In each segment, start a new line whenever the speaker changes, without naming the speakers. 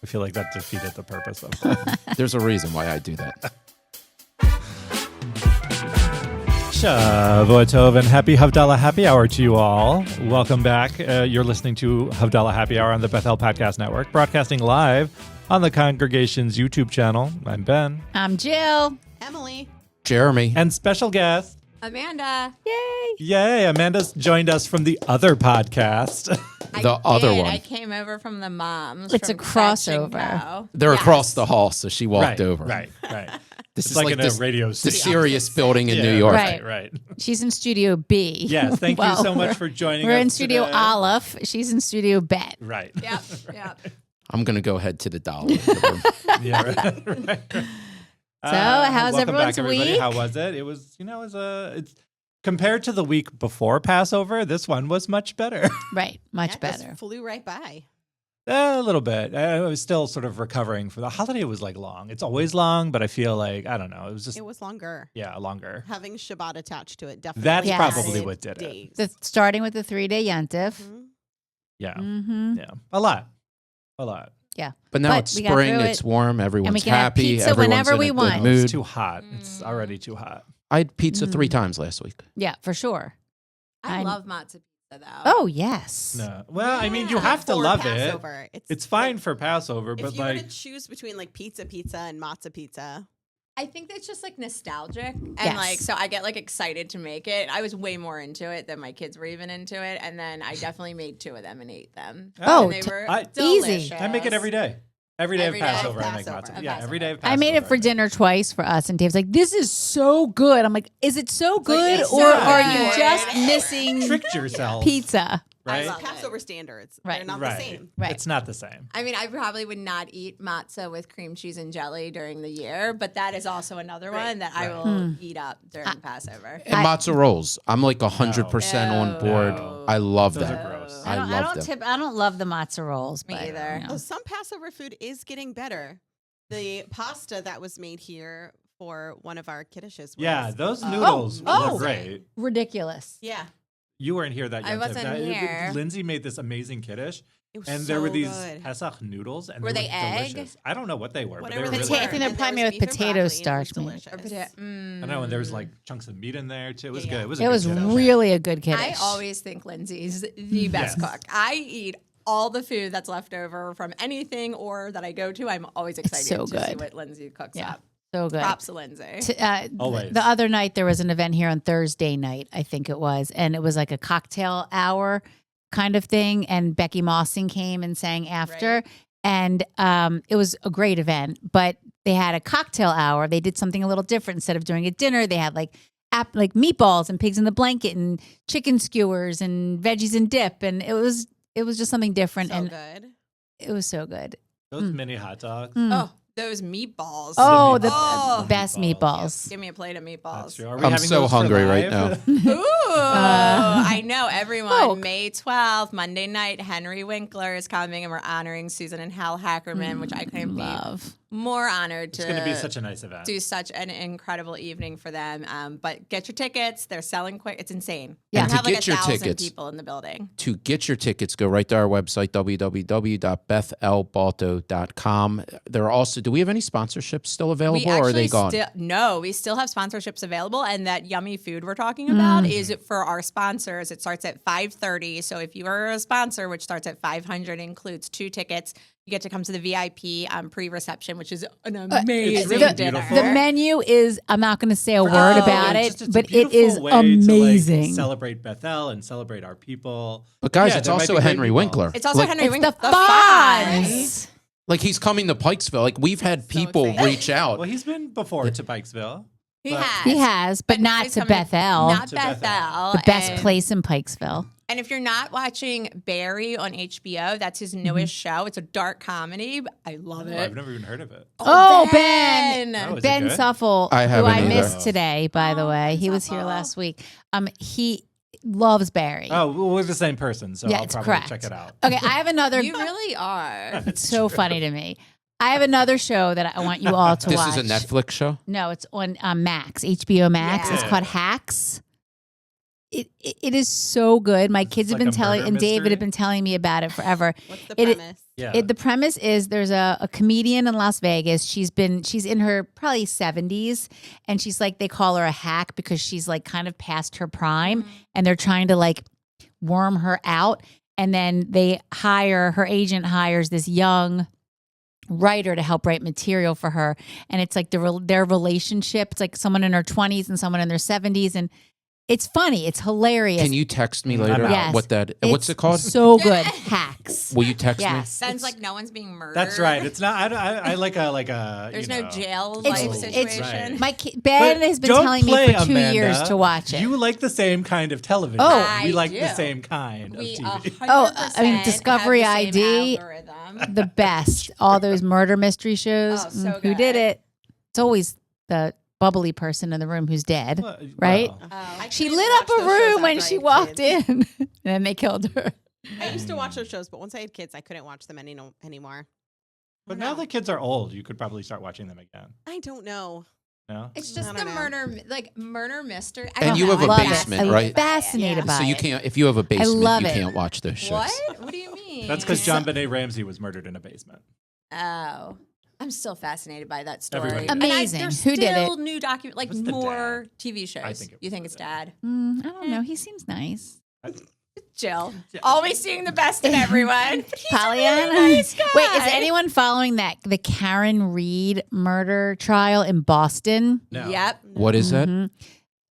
I feel like that defeated the purpose of it.
There's a reason why I do that.
Shavua Tov and happy Havdalah Happy Hour to you all. Welcome back. You're listening to Havdalah Happy Hour on the Beth Podcast Network, broadcasting live on the congregation's YouTube channel. I'm Ben.
I'm Jill.
Emily.
Jeremy.
And special guest,
Amanda.
Yay.
Yay, Amanda's joined us from the other podcast.
The other one.
I came over from the moms.
It's
from
a crossover.
Kvetch Co.
They're
Yes.
across the hall, so she walked over.
Right.
This
It's
is
like
like
in
this,
a radio
the
station.
Sirius building in New York.
Right.
She's in Studio B.
Yes, thank you
Well,
so much for joining us.
We're in Studio
today.
Aleph. She's in Studio Bet.
Right.
Yep.
I'm going to go head to the dollar.
Yeah, right.
So, how's
welcome
everyone's
back, everybody.
week?
How was it? It was, it's compared to the week before Passover, this one was much better.
Right. Much
It
better.
just flew right by.
A little bit. I was still sort of recovering for the holiday. Was like long. It's always long, but I feel like, I don't know. It was just,
It was longer.
longer.
Having Shabbat attached to it definitely.
That's
Yes.
probably what did it.
Starting with the 3-day Yontif.
Mhm.
Yeah.
Mm-hmm.
Yeah. A lot.
Yeah.
But now
But
it's
we got
spring.
through it.
It's warm. Everyone's
can have
happy.
pizza
Everyone's
whenever
in
we
a good
want.
mood.
It's too hot. It's already too hot.
I had pizza 3 times last week.
Yeah, for sure.
I
I'm-
love matzah pizza though.
Oh, yes.
No. Well, I mean, you
Yeah.
have to
For
love
Passover.
it. It's fine
like,
for Passover,
if
but
you were
like,
to choose between like pizza and matzah pizza. I think that's just like nostalgic. And
Yes.
like, so I get like excited to make it. I was way more into it than my kids were even into it. And then I definitely made 2 of them and ate them.
Oh,
And they were
easy.
delicious.
I make it every day. Every day
Every
of
day of
Passover, I make
Passover.
matzah.
Of
Yeah, every day of Passover.
I made it for dinner twice for us, and Dave's like, "This is so good." I'm like, "Is it so good,
it's
or
so
are you
good.
just missing
Tricked yourself.
pizza?"
Right?
Love Passover standards.
Right.
They're not
Right.
the same.
Right.
It's not the same.
I mean, I probably would not eat matzah with cream cheese and jelly during the year, but that is also another one that I will eat up during Passover.
And matzo rolls. I'm like 100% on board.
No.
I love
Those
them.
are gross.
I
love them.
I don't love the matzo rolls.
Me
but,
either.
you know.
Oh, some Passover food is getting better. The pasta that was made here for one of our kiddishes. Was,
Yeah, those noodles
oh.
were great.
Ridiculous.
Yeah.
You weren't here that
I
Yom Tov.
wasn't here.
Lindsay made this amazing kiddush,
It was
and
so
there were these
good.
Pesach noodles, and
Were
they
they
were
egg?
delicious. I don't know what they were, but they
Whatever
were
they
really
Pota- I
were.
think they're
And
probably
there
with
was beef and
potato
broccoli, and it was
starch, maybe.
delicious.
I know, and there was like chunks of meat in there too. It was
Yeah,
good.
yeah.
It was.
It was really a good kiddish.
I always think Lindsay's the best
Yes.
cook. I eat all the food that's left over from anything or that I go to. I'm always excited
so
to see
good.
what Lindsay cooks
Yeah.
up.
so good.
Props to Lindsay.
Always.
The other night there was an event here on Thursday night, I think it was, and it was like a cocktail hour kind of thing. And Becky Mossing came and sang after,
Right.
and it was a great event. But they had a cocktail hour. They did something a little different. Instead of doing a dinner, they had like meatballs and pigs in the blanket and chicken skewers and veggies and dip, and it was just something different,
So
and
good.
it was so good.
Those mini hot dogs.
Oh, those meatballs.
Oh, the
Oh.
best meatballs.
Give me a plate of
That's
meatballs.
true. Are we
I'm
having
so
those for
hungry right
live?
now.
Ooh, I know everyone.
Oh.
May 12th, Monday night, Henry Winkler is coming, and we're honoring Susan and Hal Hackerman, which I couldn't
Love.
be more honored to
It's going to be such a nice event.
do such an incredible evening for them. But get your tickets; they're selling quick. It's insane.
Yeah.
And
To
have like
get your
1,000
tickets-
people in the building.
To get your tickets, go right to our website, www.bethelbalto.com. There are also, do we have any sponsorships still available, or are they gone?
No, we still have sponsorships available, and that yummy food we're talking about is for our sponsors. It starts at 5:30. So if you are a sponsor, which starts at 500, includes 2 tickets. You get to come to the VIP pre-reception, which is an amazing
really
dinner.
beautiful.
The menu is, I'm not going to say a word about
It's
it,
just a
but it
beautiful
is
way to, like,
amazing.
celebrate Bethel and celebrate our people.
But guys,
Yeah,
it's
there might
also
be
a
great
Henry
meatballs.
Winkler.
It's also
like,
Henry
It's
Winkler.
the Fonz.
like he's coming to Pikesville. Like we've had people
exciting.
reach out.
Well, he's been before to Pikesville.
He
But-
has.
He has, but not
he's
to
coming-
Bethel.
Not
To
Bethel.
Bethel.
The best
And-
place in Pikesville.
And if you're not watching Barry on HBO, that's his newest show. It's a dark comedy. I love
Oh,
it.
I've never even heard of it.
Oh, Ben.
Oh, is it
Ben
good?
Suffel,
I
who
haven't
I
either.
missed today, by the way.
Ben
He was here
Suffel.
last week. He loves Barry.
Oh, well, we're the same person, so
yeah,
I'll
it's
probably
correct.
check it out.
Okay, I have another.
You really are.
It's so funny to me. I have another show that I want you all to
This
watch.
is a Netflix show.
No, it's on Max, HBO Max.
Yeah.
It's called Hacks. it is so good. My kids have
like
been
a
telling,
murder
and David
mystery?
have been telling me about it forever.
What's the premise?
Yeah.
The premise is there's a comedian in Las Vegas. She's in her probably 70s, and she's like, they call her a hack because she's like kind of past her prime, and they're trying to like worm her out. And then her agent hires this young writer to help write material for her, and it's like their relationship. It's like someone in her 20s and someone in their 70s, and it's funny. It's hilarious.
Can you text me later
Yes.
what's it called?
So good. Hacks.
Will you text me?
Yes.
Sounds like no one's being murdered.
That's right. It's not. I like a.
There's
you
no
know,
jail
It's-
life
it's-
situation.
My Ben
But
has been
don't
telling me
play,
for 2
Amanda.
years to watch it.
You like the same kind of television.
Oh.
we
I
like
do.
the same kind
We
of TV.
100%
I mean, Discovery
have the same
ID.
algorithm.
The best. All those murder mystery shows.
Oh, so
Who did
good.
it? It's always the bubbly person in the room who's dead,
Well,
right?
well,
I
She
couldn't
lit
watch
up a
those shows
room when
after I
she
had
walked
kids.
in, and then they killed her.
I used to watch those shows, but once I had kids, I couldn't watch them anymore.
But now the kids are old. You could probably start watching them again.
I don't know.
No.
It's
I
just
don't
the
know.
murder mystery. I
And
don't
you
know.
have a
I
love
basement,
it. I'm
right?
fascinated
Yeah.
by
So you
it.
can't, if you have a basement,
love
you
it.
can't watch those shows.
What? What do you mean?
That's because John Benet Ramsey was murdered in a basement.
Oh, I'm still fascinated by that story.
Everybody is.
Amazing.
There's
Who did
still
it?
new like
What's the
more TV shows.
I think it
You
was
think
the
it's
dad.
dad?
I don't know. He seems nice.
Jill, always seeing the best in everyone.
Pollyanna.
nice guy.
Wait, is anyone following the Karen Reed murder trial in Boston?
No.
Yep.
What is that?
Mhm.
Is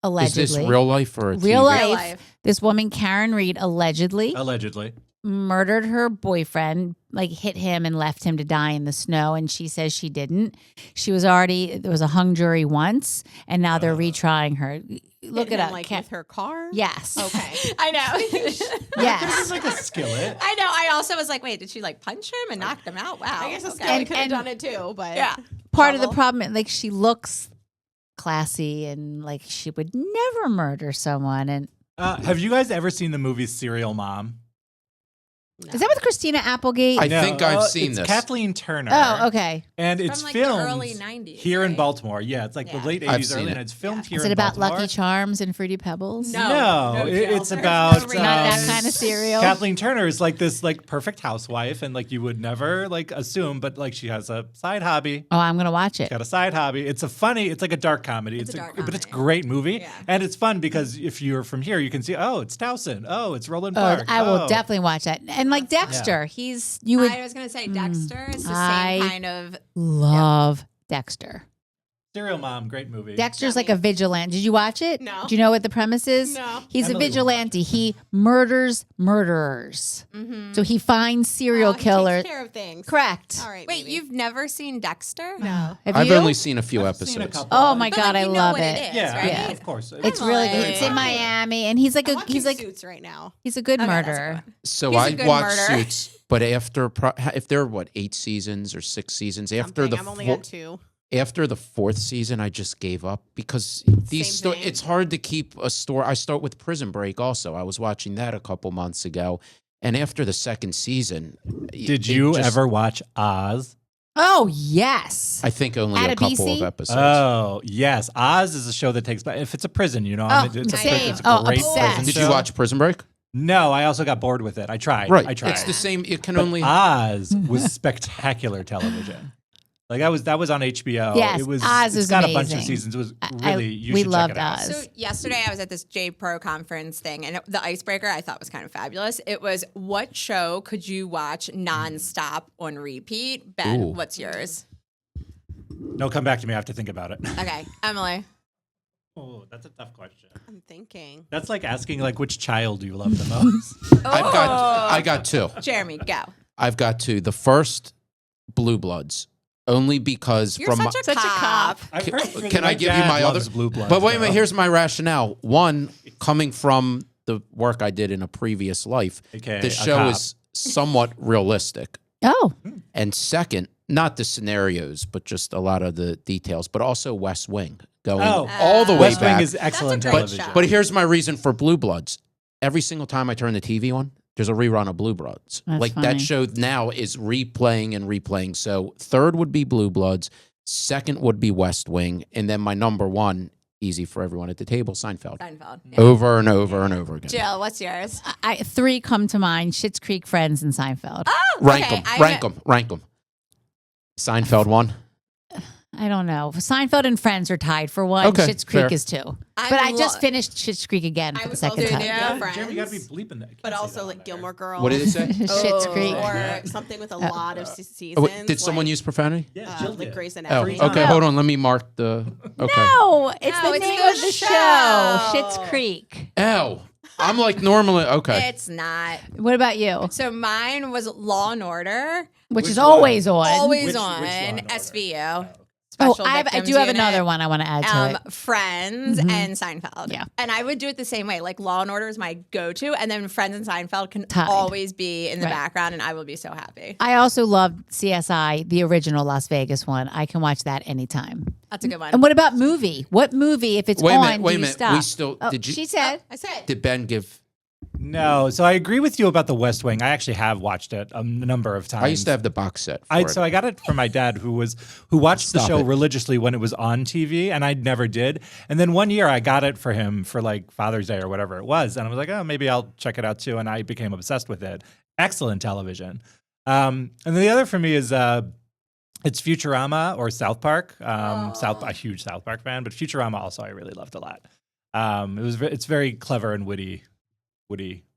Allegedly.
this real life or a
Real
TV?
life.
Real life.
This woman, Karen Reed, allegedly
Allegedly.
murdered her boyfriend, like hit him and left him to die in the snow. And she says she didn't. There was a hung jury once, and now they're retrying her. Look
Hit
it
him,
up.
like with her car.
Yes.
Okay.
I know.
This
Yes.
is like a skillet.
I know. I also was like, wait, did she like punch him and knock him out? Wow.
I guess a
okay.
skillet could have
And-
done it too, but
Yeah.
Part of the
Trouble.
problem, like she looks classy and like she would never murder someone. And
Have you guys ever seen the movie Serial Mom?
is that with Christina Applegate?
I think I've seen
it's
this.
Kathleen Turner.
Oh, okay.
And it's
From, like, the
filmed
early 90s,
here in
right?
Baltimore. Yeah, it's like
Yeah.
the late
I've
80s,
seen
early
it.
90s. Filmed here
Is
in
it about
Baltimore.
Lucky Charms and Fruity Pebbles?
No.
No,
No,
it's
Jill.
about
There's
Not that
Um,
kind of cereal.
Kathleen Turner is like this like perfect housewife, and like you would never like assume, but like she has a side hobby.
Oh, I'm gonna watch it.
Got a side hobby. It's like a dark comedy.
It's a dark
but it's a
comedy.
great movie,
Yeah.
and it's fun because if you're from here, you can see. Oh, it's Towson. Oh, it's Roland
Oh,
Park.
I will
Oh.
definitely watch that. And like Dexter, you would
I was gonna say Dexter is the
I-
same kind of.
love Dexter.
Serial Mom, great movie.
Dexter's like a vigilante. Did you watch it?
No.
Do you know what the premise is?
No.
He's
Emily
a
will
vigilante. He murders murderers.
Mm-hmm.
So he finds serial
Oh, he
killers.
takes care of things.
Correct.
All right.
Wait,
maybe.
you've never seen Dexter?
no.
Have
I've
you?
only seen a few
I've seen a
episodes.
couple.
Oh my
But,
god,
like,
I
you know
love
what
it.
it is,
Yeah,
right?
Yeah.
of course.
It's really good. It's in
Emily.
Miami, and he's like
I'm
a
watching
he's like
Suits right now.
he's a good
Okay, that's a
murderer.
good one.
So
He's a
I
good
watched
murderer.
Suits, but if there are 8 seasons or 6 seasons after
Something.
the
I'm only
four-
on 2.
after the 4th season, I just gave up because these
Same thing.
it's hard to keep a story. I start with Prison Break also. I was watching that a couple months ago, and after the 2nd season,
Did
it
you
just-
ever watch Oz?
Oh yes.
I think only a couple
Adebisi?
of episodes.
Oh yes, Oz is a show that takes place. If it's a prison, you know,
Oh,
it's
same.
it's a
Oh,
great
obsessed.
prison
Did
show.
you watch Prison Break?
No, I also got bored with it. I tried.
Right.
I tried.
It's the same. It can
But
only.
Oz was spectacular television. Like that was on HBO.
Yes,
it was.
Oz
it's
is
got a bunch of
amazing.
seasons. It was
I-
really. You
we
should
loved
check it out.
Oz.
So yesterday I was at this J Pro conference thing, and the icebreaker I thought was kind of fabulous. It was, what show could you watch nonstop on repeat? Ben,
Ooh.
what's yours?
No, come back to me. I have to think about it.
Okay, Emily.
Oh, that's a tough question.
I'm thinking.
That's like asking like which child do you love the most?
I got 2.
Jeremy, go.
I've got 2. The first, Blue Bloods, only because
You're
from
such a cop.
I've heard
Can I give you my other?
Blue Bloods,
But wait a minute.
though.
Here's my rationale. One, coming from the work I did in a previous life,
AKA
the
a
show
cop.
is somewhat realistic.
Oh.
And second, not the scenarios, but just a lot of the details, but also West Wing going
Oh.
all the way
West
back.
Wing is excellent
That's a great
television.
show.
But here's my reason for Blue Bloods. Every single time I turn the TV on, there's a rerun of Blue Bloods.
That's
like
funny.
that show now is replaying and replaying. So third would be Blue Bloods, second would be West Wing, and then my number 1 easy for everyone at the table. Seinfeld.
Seinfeld.
Over and over and over again.
Jill, what's yours?
Three come to mind: Schitt's Creek, Friends, and Seinfeld.
Oh,
Rank
okay.
them. Rank them. Seinfeld 1.
I don't know. Seinfeld and Friends are tied for one.
Okay,
Schitt's Creek
fair.
is 2. But I just finished Schitt's Creek again for the
was
second
also
time.
doing
Friends.
Jeremy, you gotta be bleeping that.
But also like Gilmore Girls.
What did it say?
Schitt's Creek.
Or something with a lot of seasons.
Oh, wait, did someone
like,
use profanity?
Yeah, Jill
like
did.
Grey's
Oh,
Anatomy?
okay. Hold on. Let me mark the. Okay.
No, it's
No,
the
it's
name
the
of the show.
show.
Schitt's Creek.
Ow. I'm like normally. Okay.
It's not.
What about you?
So mine was Law and Order.
Which is
one?
always on.
Always
Which
on.
Law and Order?
SVU.
Oh,
Special
I
Victims
do have
Unit.
another one I want to add to it.
Friends and Seinfeld.
Yeah.
And I would do it the same way. Like Law and Order is my go-to, and then Friends and Seinfeld can
Tied.
always be in the
Right.
background, and I will be so happy.
I also love CSI, the original Las Vegas one. I can watch that anytime.
That's a good one.
And what about movie? What movie, if it's
Wait a
on,
minute. Wait
do
a
you
minute.
stop?
We still.
Oh,
Did you?
she said.
I said.
Did Ben give?
No, so I agree with you about the West Wing. I actually have watched it a number of times.
I used to have the box set.
So I got it from my dad, who watched the
Stop
show
it.
religiously when it was on TV, and I never did. And then one year I got it for him for like Father's Day or whatever it was, and I was like, oh, maybe I'll check it out too. And I became obsessed with it. Excellent television. And then the other for me is it's Futurama or South Park. A huge South Park fan, but Futurama also I really loved a lot. It's very clever and witty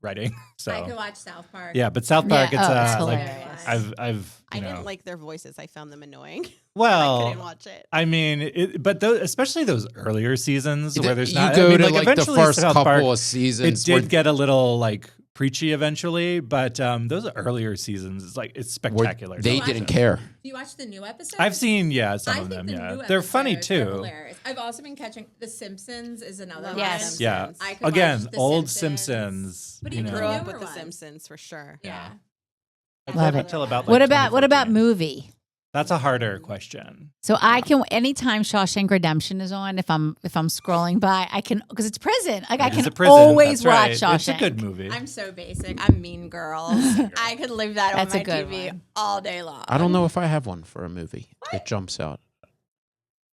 writing. So
I could watch South Park.
yeah, but South Park,
Yeah.
it's
Oh, it's
like
hilarious.
I've
I
you know,
didn't like their voices. I found them annoying.
well,
I couldn't watch it.
I mean, but especially those earlier seasons where there's
you
not.
go
I mean,
to like the
eventually
first
South
couple
Park,
of seasons.
it did get a little like preachy eventually, but those earlier seasons, it's spectacular.
They
to
didn't
watch.
care.
Do you watch the new episodes?
I've seen some
I
of
think
them.
the
Yeah,
new
they're funny
episodes are
too.
hilarious. I've also been catching The Simpsons is another one.
Yes.
Yeah,
I could
again,
watch The
old
Simpsons.
Simpsons.
But
you
you
know,
Grew up
newer
with The
ones.
Simpsons for sure.
Yeah.
Love it.
Until about,
What
like,
about
2014.
movie?
That's a harder question.
So I can anytime Shawshank Redemption is on, if I'm scrolling by, I can because it's prison. Like I
It is
can
a prison,
always
that's right.
watch Shawshank.
It's a good movie.
I'm so basic. I'm Mean Girls. I could leave that
That's
on
a
my
good
TV
one.
all day long.
I don't know if I have one for a movie that jumps out.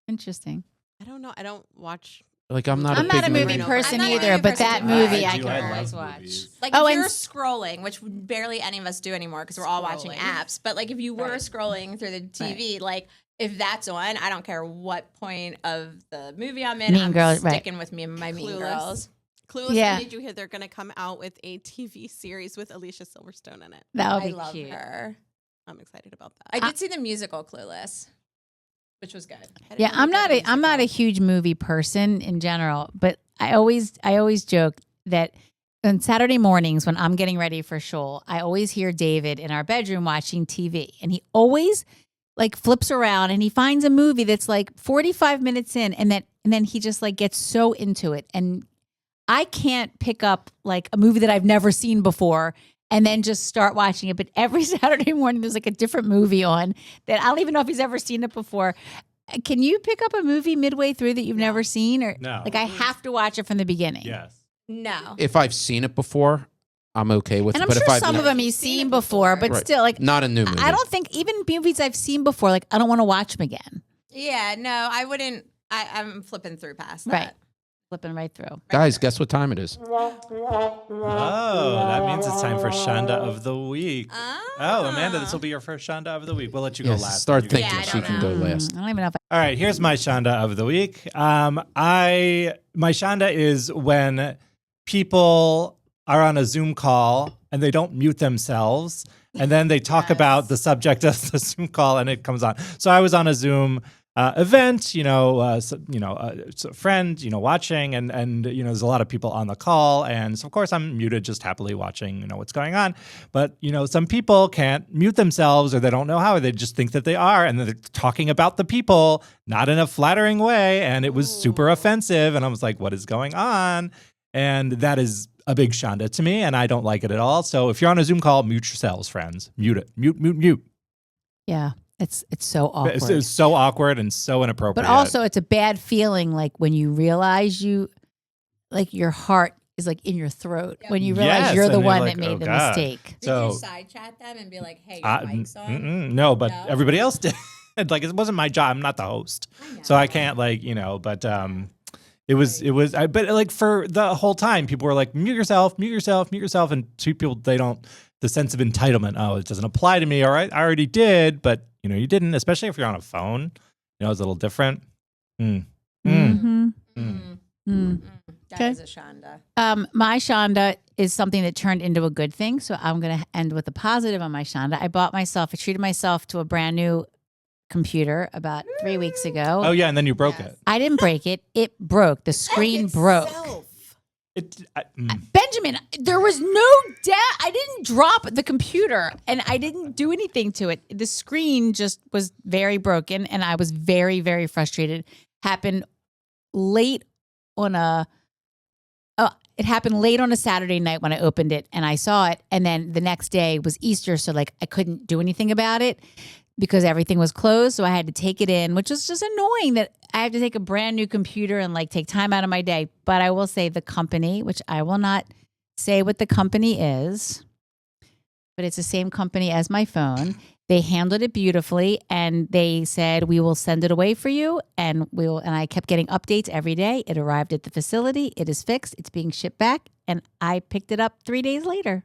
Interesting.
I don't know. I don't watch.
Like I'm not.
I'm
a
not
big
a movie
movie
person
I'm not a
either,
movie
but
person
that
either.
movie I
do.
can
love
always watch.
movies.
Like
Oh,
if
and
you're scrolling, which barely any of us do anymore because we're all watching
Scrolling.
apps. But like if you were
Right.
scrolling through the TV, like if that's on, I don't care what point of the movie I'm in.
Mean
I'm
Girls, right.
sticking with me and my Mean
Clueless.
Girls.
Clueless.
Yeah.
And did you hear they're going to come out with a TV series with Alicia Silverstone in it?
That would
I
be
love
cute.
her.
I'm excited about
I
that.
did see the musical Clueless, which was good.
I didn't
Yeah,
know
I'm
they
not
did
I'm not a
musical.
huge movie person in general, but I always joke that on Saturday mornings when I'm getting ready for shul, I always hear David in our bedroom watching TV, and he always like flips around and he finds a movie that's like 45 minutes in, and then he just like gets so into it, and I can't pick up like a movie that I've never seen before and then just start watching it. But every Saturday morning, there's like a different movie on that I don't even know if he's ever seen it before. Can you pick up a movie midway through that you've never seen? Or
No.
like I have to watch it from the beginning.
Yes.
No.
If I've seen it before, I'm okay with
And
it.
I'm
But
sure
if I've
some of them you've seen before, but
Right.
still, like
not a new movie.
I don't think even movies I've seen before, like I don't want to watch them again.
Yeah, no, I wouldn't. I'm flipping through past that.
Right. Flipping right through.
Guys, guess what time it is?
Oh, that means it's time for Shonda of the week.
Ah.
Amanda, this will be your first Shonda of the week. We'll let you go
Yes,
last.
start
You
thinking.
Yeah, I
She
don't
can go
know.
last.
I don't even know if
All right, here's my Shonda of the week. My Shonda is when people are on a Zoom call and they don't mute themselves, and then they talk about the subject of the Zoom call, and it comes on. So I was on a Zoom event, so a friend, watching, and there's a lot of people on the call, and so of course I'm muted, just happily watching, what's going on. But some people can't mute themselves, or they don't know how, or they just think that they are, and they're talking about the people not in a flattering way, and it was super offensive, and I was like, what is going on? And that is a big Shonda to me, and I don't like it at all. So if you're on a Zoom call, mute yourselves, friends. Mute it. Mute.
yeah, it's so awkward.
It's so awkward and so inappropriate.
But also, it's a bad feeling, like when you realize your heart is like in your throat when you realize
Yes,
you're the
and you're
one
like,
that made
oh,
the
God.
mistake.
Did
So-
you side chat them and be like, "Hey, your mic's on"?
No, but
No?
everybody else did. Like, it wasn't my job. I'm not the host.
I know.
So I can't but but like for the whole time, people were like, mute yourself. And to people, the sense of entitlement. Oh, it doesn't apply to me. All right, I already did, but you didn't, especially if you're on a phone, it's a little different.
Mm-hmm.
That is a Shonda.
My Shonda is something that turned into a good thing. So I'm going to end with a positive on my Shonda. I treated myself to a brand new computer about 3 weeks ago.
Oh, yeah. And then you broke it.
I didn't break it. It broke. The screen broke. Benjamin, there was no I didn't drop the computer and I didn't do anything to it. The screen just was very broken and I was very, very frustrated. Happened late on a Saturday night when I opened it and I saw it. And then the next day was Easter. So like I couldn't do anything about it because everything was closed. So I had to take it in, which was just annoying that I have to take a brand new computer and like take time out of my day. But I will say the company, which I will not say what the company is, but it's the same company as my phone. They handled it beautifully and they said, we will send it away for you. And I kept getting updates every day. It arrived at the facility. It is fixed. It's being shipped back. And I picked it up 3 days later.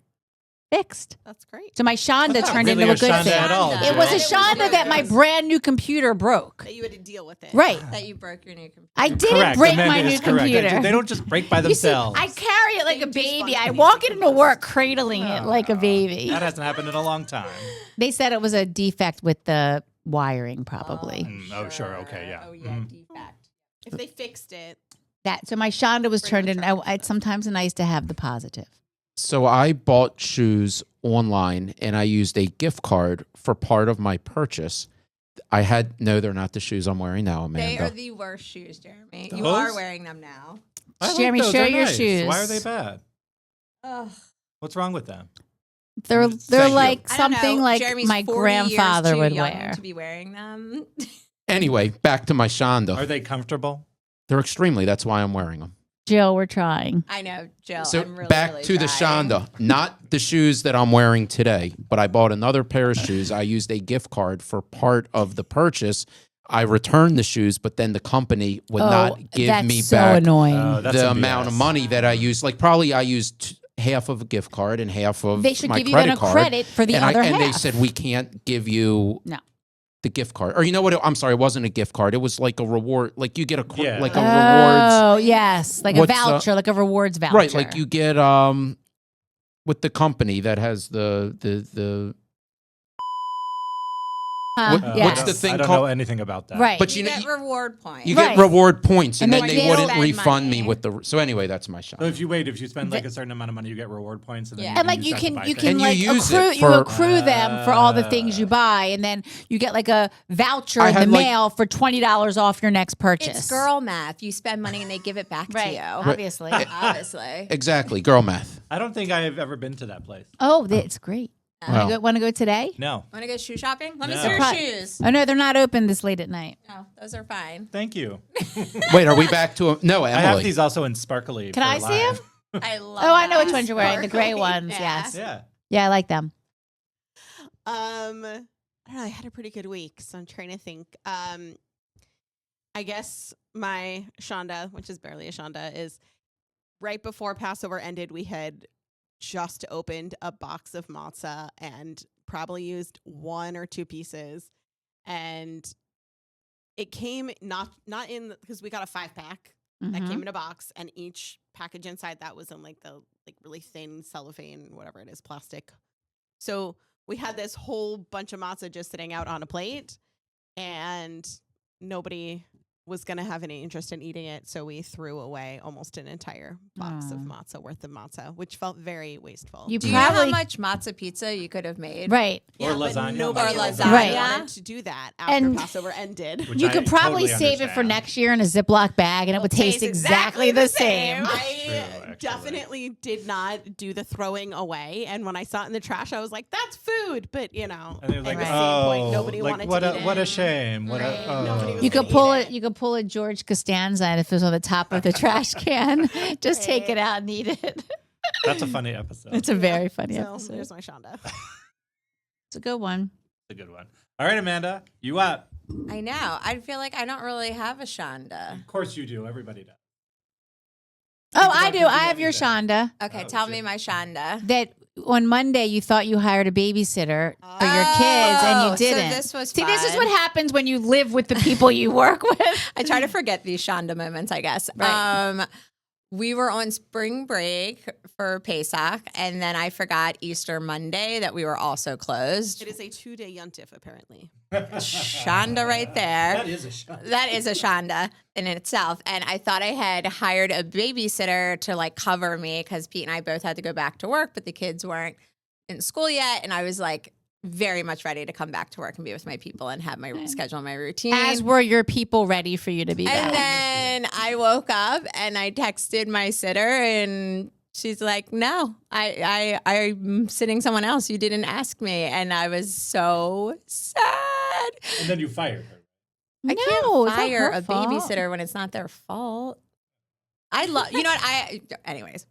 Fixed.
That's great.
So my Shonda
That's not
turned
really
into a
a
good
Shonda
thing.
at all,
It was a
Jill.
Shonda that my brand new computer broke.
That you had to deal with it.
Right.
That you broke your new computer.
I didn't
Correct.
break
Amanda
my
is
new
correct.
computer.
They don't just break by
You see,
themselves.
I carry it like a
They do
baby. I
spontaneous
walk into
decomposing.
work cradling it like a baby.
That hasn't happened in a long time.
They said it was a defect with the wiring, probably.
Oh, sure. Okay. Yeah.
Oh, yeah, defect.
If they fixed it,
So my Shonda was turned
Bring
in.
the truck
It's sometimes nice to have the positive.
So I bought shoes online and I used a gift card for part of my purchase. No, they're not the shoes I'm wearing now, Amanda.
They are the worst shoes, Jeremy. You
Those?
are wearing them now.
I like
Jeremy,
those.
show
They're
your
nice.
shoes.
Why are they bad?
Ugh.
What's wrong with them?
They're
Thank you.
like
I don't know.
something like
Jeremy's
my
40
grandfather
years too
would
young
wear.
to be wearing them.
Anyway, back to my Shonda.
Are they comfortable?
They're extremely. That's why I'm wearing them.
Jill, we're trying.
I know, Jill.
So
I'm really,
back
really
to the
trying.
Shonda, not the shoes that I'm wearing today, but I bought another pair of shoes. I used a gift card for part of the purchase. I returned the shoes, but then the company would not give
that's
me
so
back
annoying.
That's
the
some
amount of
BS.
money that I used. Like probably I used half of a gift card and half of
They should
my
give you
credit
then a
card.
credit for the
and
other
and
half.
they said we can't give you
No.
the gift card. Or you know what? I'm sorry, it wasn't a gift card. It was like a reward. Like you get a
Yeah.
like a rewards.
Oh, yes. Like a
What's,
voucher, like a rewards voucher.
Right, like you get with the company that has the
yes.
what's the thing
I don't
called?
know anything about that.
Right.
But
You
you
get
know,
reward points.
you
Right.
get reward points, and
And
then
they
they
don't
wouldn't
spend
refund
money.
me with the. So anyway, that's my shot.
So if you spend like a certain amount of money, you get reward points, and then
Yeah.
you
And like
use
you
that to
can
buy
you
things.
can
And you
like
use it
accrue you
for-
accrue them for all the things you buy, and then you get like a voucher
I
in the
had, like-
mail for $20 off your next purchase.
It's girl math. You spend money and they give it back
right?
to you.
Obviously.
Obviously.
Exactly, girl math.
I don't think I have ever been to that place.
Oh, it's great.
Wow.
Want to go today?
No.
Want to go shoe shopping? Let me
No.
see your
Pro-
shoes.
Oh no, they're not open this late at night.
No, those are fine.
Thank you.
Wait, are we back to no,
I have
Emily?
these also in sparkly.
Can
for
I see
live.
them?
I love
Oh, I know
that.
which ones you're wearing. The gray
Sparkly.
ones,
Yeah.
yes.
Yeah.
Yeah, I like them.
I don't know. I had a pretty good week, so I'm trying to think. I guess my Shonda, which is barely a Shonda, is right before Passover ended. We had just opened a box of matzah and probably used 1 or 2 pieces, and it came not in because we got a 5-pack that
Mhm.
came in a box, and each package inside that was in like the really thin cellophane, whatever it is, plastic. So we had this whole bunch of matzah just sitting out on a plate, and nobody was going to have any interest in eating it. So we threw away almost an entire box of matzah worth of matzah, which felt very wasteful.
You
Do you know how
probably
much matzah pizza you could have made?
right.
Or
but
lasagna.
Nobody
Or
was
lasagna.
Right.
wanted to do that after
And-
Passover ended.
Which
You
I
could probably
totally
save it for
understand.
next year in a Ziploc bag, and it would taste exactly the same.
True,
I
actually.
definitely did not do the throwing away, and when I saw it in the trash, I was like, "That's food," but you know,
And they were like,
at the
Right.
same point, nobody
like,
wanted
what
to
a,
eat
what
it.
a shame. What
Right.
a,
Nobody was
You
gonna
could pull
eat
it. You could pull a George Costanza, and if it was on the top of the trash can, just take it out and eat it.
That's a funny episode.
It's a very funny
So
episode.
here's my Shonda.
It's a good one.
a good one. All right, Amanda, you up?
I know. I feel like I don't really have a Shonda.
Of course you do. Everybody does.
Oh, I do. I have your Shonda.
Okay, tell me my Shonda.
That on Monday you thought you hired a babysitter for your kids and you didn't.
So this was
See, this is
fun.
what happens when you live with the people you work with.
I try to forget these Shonda moments, I guess.
Right.
We were on spring break for Pesach, and then I forgot Easter Monday that we were also closed.
It is a 2-day yuntif, apparently.
Shonda right there.
That is a Shonda.
That is a Shonda in itself. And I thought I had hired a babysitter to like cover me because Pete and I both had to go back to work, but the kids weren't in school yet. And I was like very much ready to come back to work and be with my people and have my schedule and my routine.
As were your people ready for you to be
And
back.
then I woke up and I texted my sitter and she's like, no, I'm sitting someone else. You didn't ask me. And I was so sad.
And then you fired her.
I
No,
can't
it's not
fire
her
a
fault.
babysitter when it's not their fault. I love, you know what? Anyways.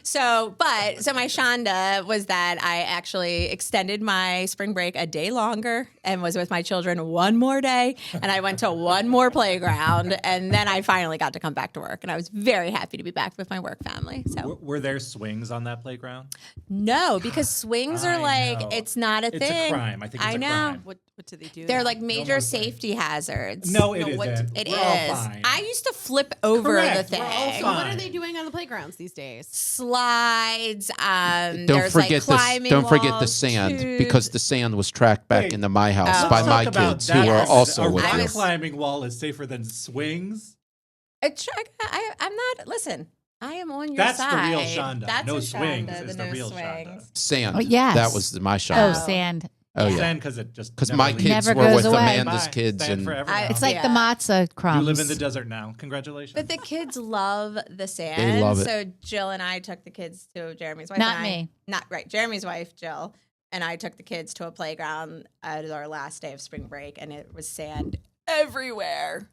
So my Shonda was that I actually extended my spring break a day longer and was with my children one more day. And I went to one more playground. And then I finally got to come back to work. And I was very happy to be back with my work family. So
Were there swings on that playground?
no, because swings are
I
like,
know.
it's not a
It's
thing.
a crime. I think it's
I
a
know.
crime.
What do they do?
They're
now?
like major
more swings.
safety hazards.
No, it
No, what-
isn't.
It
We're all
is.
fine.
I used to flip over
Correct.
the
We're all
thing.
So what
fine.
are they doing on the playgrounds these days?
Slides.
Don't
There's
forget
like climbing
don't forget the
walls,
sand
tubes.
because the sand was tracked back
Wait,
into my house
Oh.
by
Let's
my
talk about
kids
that.
who were
Yes.
also
a
with
rock
you.
climbing wall is safer than swings.
I'm not. Listen, I am on your
That's
side.
the real Shonda.
That's
No
a
swings
Shonda,
is
the
the
no
real
swings.
Shonda.
Sand.
Oh, yes.
That was my
Oh,
shot.
sand.
Oh, yeah.
Sand because it just
Because
never
my
leaves.
kids
Never
were
goes
with
away.
Amanda's
Bye.
kids.
Sand
And
forever
I-
now.
It's like
Yeah.
the matzah crumbs.
You live in the desert now. Congratulations.
But the kids love the sand.
They love it.
So Jill and I took the kids to Jeremy's wife.
Not
and I-
me.
Not right. Jeremy's wife, Jill, and I took the kids to a playground at our last day of spring break, and it was sand everywhere.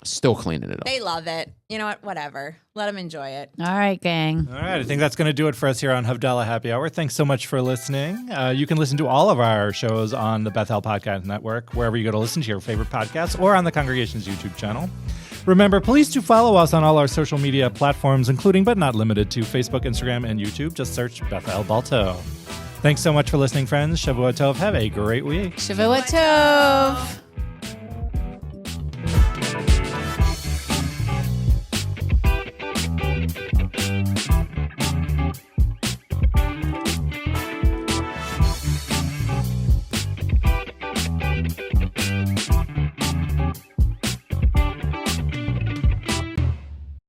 still cleaning it up.
They love it. You know what? Whatever. Let them enjoy it.
All right, gang.
All right, I think that's going to do it for us here on Havdalah Happy Hour. Thanks so much for listening. You can listen to all of our shows on the Bethel Podcast Network, wherever you go to listen to your favorite podcasts, or on the congregation's YouTube channel. Remember, please do follow us on all our social media platforms, including but not limited to Facebook, Instagram, and YouTube. Just search Bethel Balto. Thanks so much for listening, friends. Shavua Tov. Have a great week.
Shavua Tov.